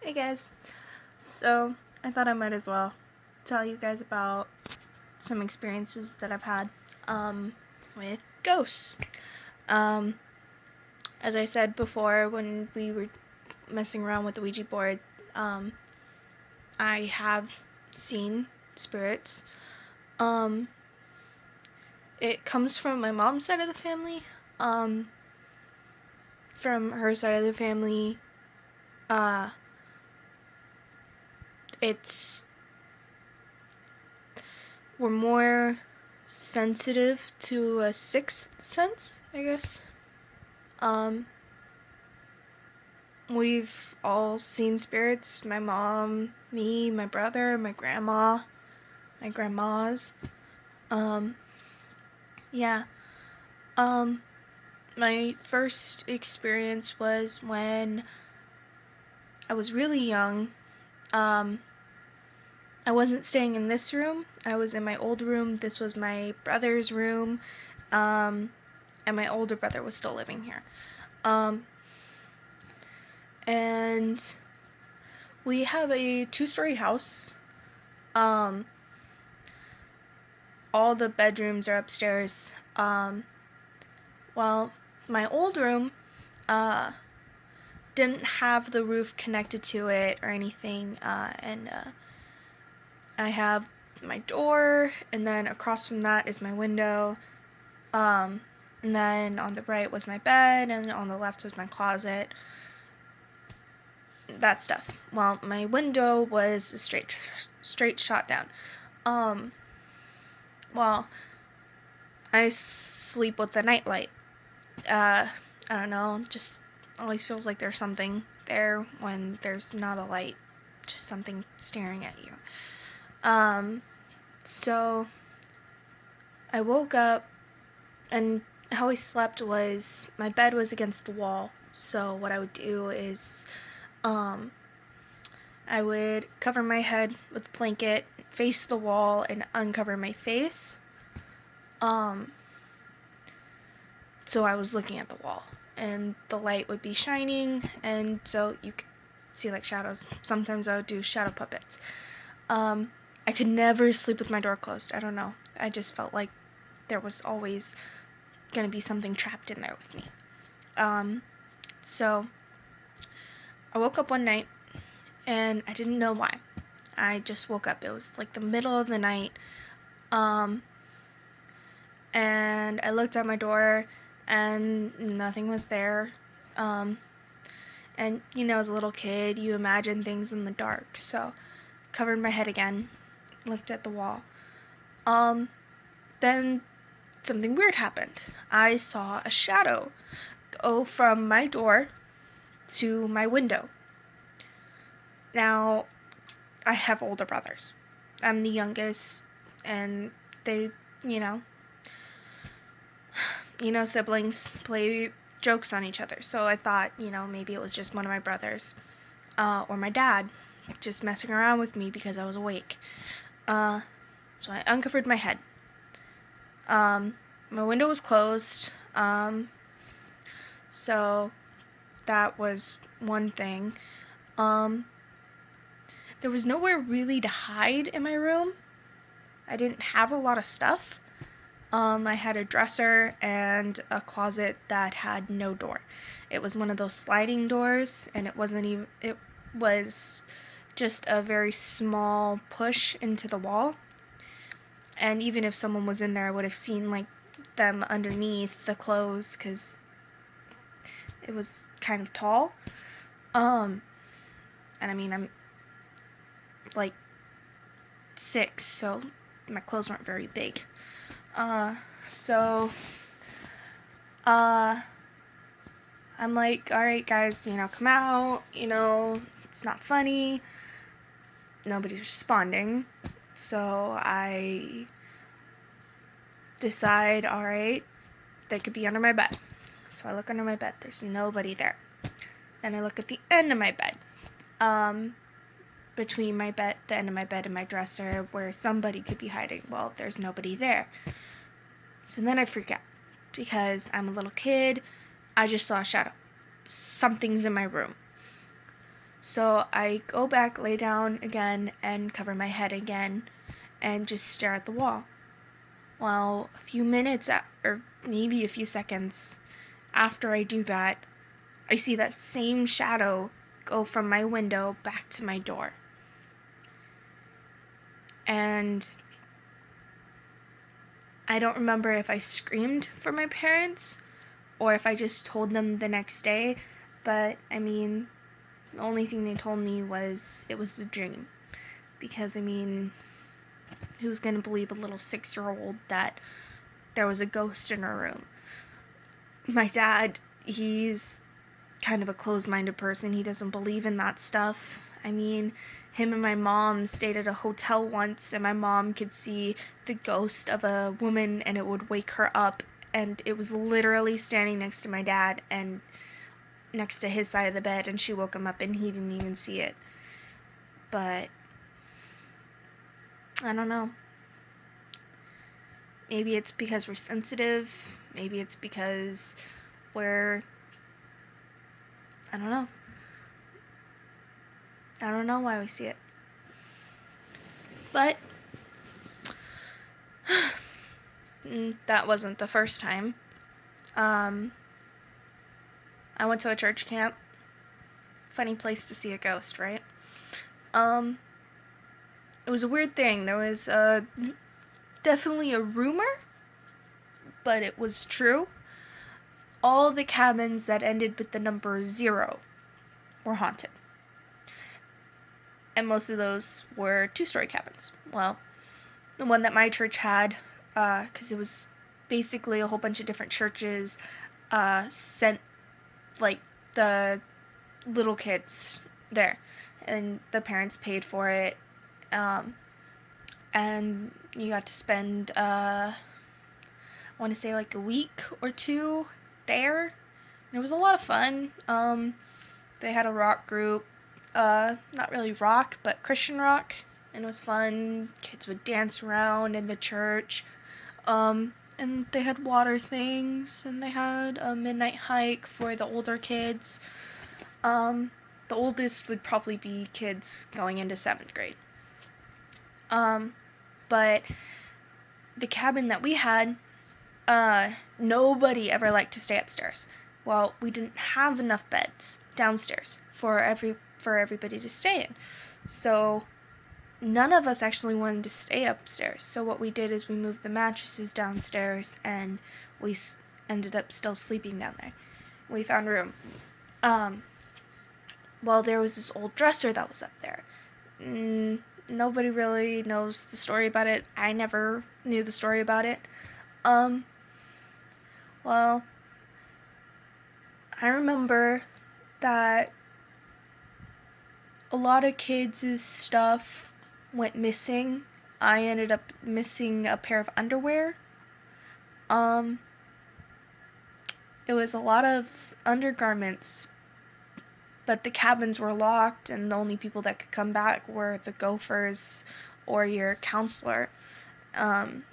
Hey guys, so I thought I might as well tell you guys about some experiences that I've had with ghosts. Um, as I said before, when we were messing around with the Ouija board, um, I have seen spirits. Um, it comes from my mom's side of the family. Um, from her side of the family, uh, it's we're more sensitive to a sixth sense, I guess. Um, we've all seen spirits. My mom, me, my brother, my grandma, my grandmas. Um, yeah. Um, my first experience was when I was really young. Um, I wasn't staying in this room. I was in my old room. This was my brother's room. And my older brother was still living here. And we have a 2-story house. All the bedrooms are upstairs. Well, my old room, didn't have the roof connected to it or anything, and I have my door, and then across from that is my window, and then on the right was my bed, and on the left was my closet. That stuff. Well, my window was a straight shot down. Well, I sleep with the nightlight. I don't know, just always feels like there's something there when there's not a light, just something staring at you. So I woke up, and how I slept was my bed was against the wall. So what I would do is, I would cover my head with a blanket, face the wall, and uncover my face. So I was looking at the wall, and the light would be shining, and so you could see like shadows. Sometimes I would do shadow puppets. I could never sleep with my door closed. I don't know. I just felt like there was always gonna be something trapped in there with me. So I woke up one night, and I didn't know why. I just woke up. It was like the middle of the night. And I looked at my door, and nothing was there. And as a little kid, you imagine things in the dark. So, covered my head again, looked at the wall. Then something weird happened. I saw a shadow go from my door to my window. Now, I have older brothers. I'm the youngest, and they, siblings play jokes on each other. So I thought, maybe it was just one of my brothers, or my dad, just messing around with me because I was awake. So I uncovered my head. My window was closed, so that was one thing. There was nowhere really to hide in my room. I didn't have a lot of stuff. I had a dresser and a closet that had no door. It was one of those sliding doors, and it was just a very small push into the wall. And even if someone was in there, I would have seen like them underneath the clothes because it was kind of tall. And I mean, I'm like 6, so my clothes weren't very big. So I'm like, alright guys, come out, it's not funny. Nobody's responding. So I decide, alright, they could be under my bed. So I look under my bed, there's nobody there. Then I look at the end of my bed. Between my bed, the end of my bed and my dresser, where somebody could be hiding. Well, there's nobody there. So then I freak out because I'm a little kid. I just saw a shadow. Something's in my room. So I go back, lay down again, and cover my head again, and just stare at the wall. Well, a few minutes, or maybe a few seconds after I do that, I see that same shadow go from my window back to my door. And I don't remember if I screamed for my parents or if I just told them the next day, but I mean, the only thing they told me was it was a dream. Because, I mean, who's gonna believe a little 6-year-old that there was a ghost in her room? My dad, he's kind of a closed-minded person. He doesn't believe in that stuff. I mean, him and my mom stayed at a hotel once, and my mom could see the ghost of a woman, and it would wake her up, and it was literally standing next to my dad and next to his side of the bed, and she woke him up, and he didn't even see it. But I don't know. Maybe it's because we're sensitive. Maybe it's because we're... I don't know. I don't know why we see it. But that wasn't the first time. I went to a church camp. Funny place to see a ghost, right? It was a weird thing. There was definitely a rumor, but it was true. All the cabins that ended with the number 0 were haunted. And most of those were 2-story cabins. Well, the one that my church had, because it was basically a whole bunch of different churches, sent, like, the little kids there. And the parents paid for it. And you got to spend, I want to say, like, a week or 2 there. And it was a lot of fun. They had a rock group. Not really rock, but Christian rock. And it was fun. Kids would dance around in the church. And they had water things. And they had a midnight hike for the older kids. The oldest would probably be kids going into 7th grade. But the cabin that we had, nobody ever liked to stay upstairs. Well, we didn't have enough beds downstairs for everybody to stay in. So none of us actually wanted to stay upstairs. So what we did is we moved the mattresses downstairs, and we ended up still sleeping down there. We found a room. Well, there was this old dresser that was up there. Nobody really knows the story about it. I never knew the story about it. Well, I remember that a lot of kids' stuff went missing. I ended up missing a pair of underwear. It was a lot of undergarments, but the cabins were locked, and the only people that could come back were the gophers or your counselor. Or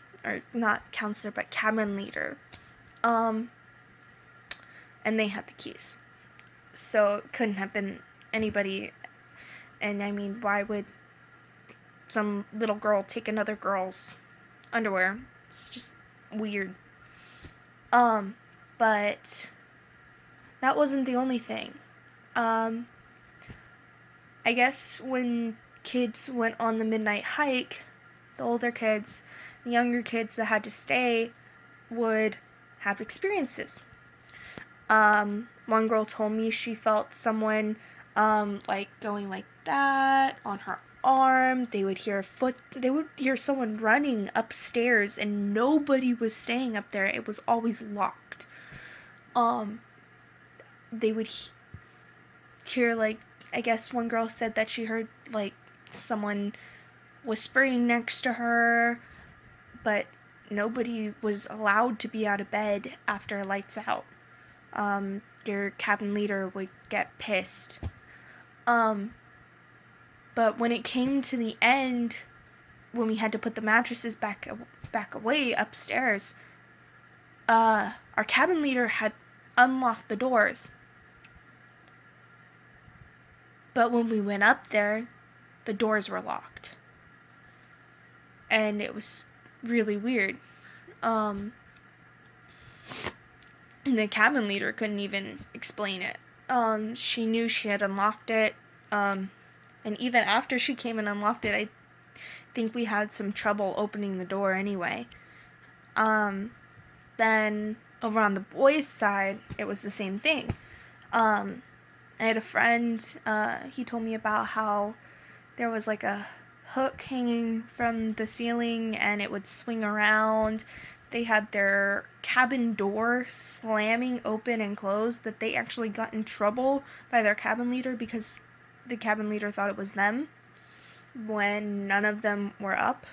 not counselor, but cabin leader. And they had the keys. So it couldn't have been anybody. And I mean, why would some little girl take another girl's underwear? It's just weird. But that wasn't the only thing. I guess when kids went on the midnight hike, the older kids, the younger kids that had to stay would have experiences. One girl told me she felt someone, like going like that on her arm. They would hear someone running upstairs, and nobody was staying up there. It was always locked. They would hear, like, I guess one girl said that she heard, like, someone whispering next to her, but nobody was allowed to be out of bed after lights out. Your cabin leader would get pissed. But when it came to the end, when we had to put the mattresses back away upstairs, our cabin leader had unlocked the doors. But when we went up there, the doors were locked. And it was really weird. The cabin leader couldn't even explain it. She knew she had unlocked it. And even after she came and unlocked it, I think we had some trouble opening the door anyway. Then over on the boys' side, it was the same thing. I had a friend, he told me about how there was like a hook hanging from the ceiling and it would swing around. They had their cabin door slamming open and closed, that they actually got in trouble by their cabin leader because the cabin leader thought it was them when none of them were up.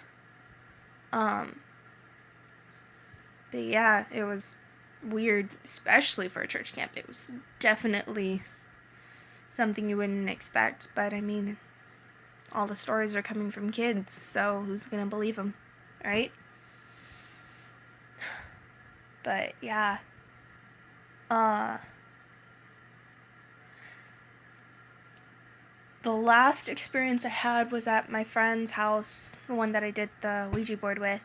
But yeah, it was weird, especially for a church camp. It was definitely something you wouldn't expect, but I mean, all the stories are coming from kids, so who's gonna believe them, right? But yeah, the last experience I had was at my friend's house, the one that I did the Ouija board with.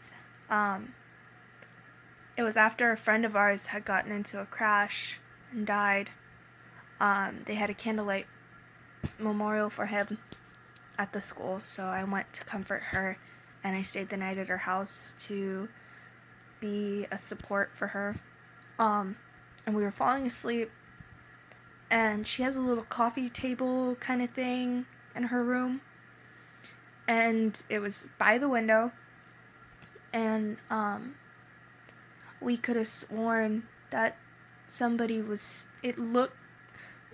It was after a friend of ours had gotten into a crash and died. They had a candlelight memorial for him at the school, so I went to comfort her, and I stayed the night at her house to be a support for her. And we were falling asleep, and she has a little coffee table kind of thing in her room, and it was by the window, and we could have sworn that somebody was, it looked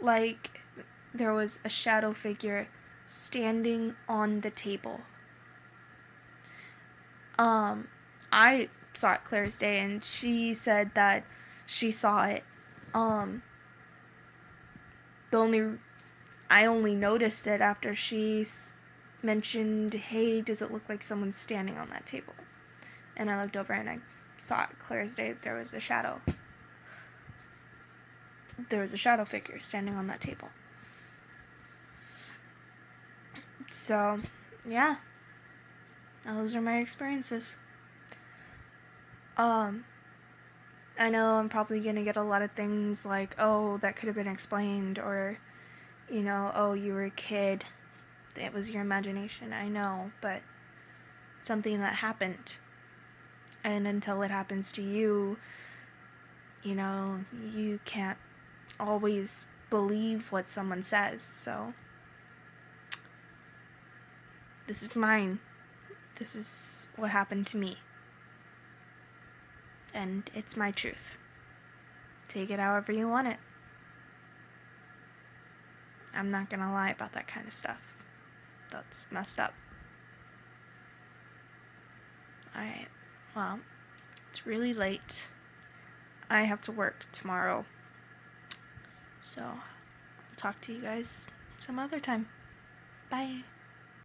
like there was a shadow figure standing on the table. I saw it clear as day, and she said that she saw it. I only noticed it after she mentioned, "Hey, does it look like someone's standing on that table?" And I looked over and I saw it clear as day. There was a shadow. There was a shadow figure standing on that table. So, yeah, those are my experiences. I know I'm probably gonna get a lot of things like, "Oh, that could have been explained," or, "Oh, you were a kid. It was your imagination." I know, but something that happened. And until it happens to you, you can't always believe what someone says. So, this is mine. This is what happened to me. And it's my truth. Take it however you want it. I'm not gonna lie about that kind of stuff. That's messed up. Alright, well, it's really late. I have to work tomorrow. So, I'll talk to you guys some other time. Bye.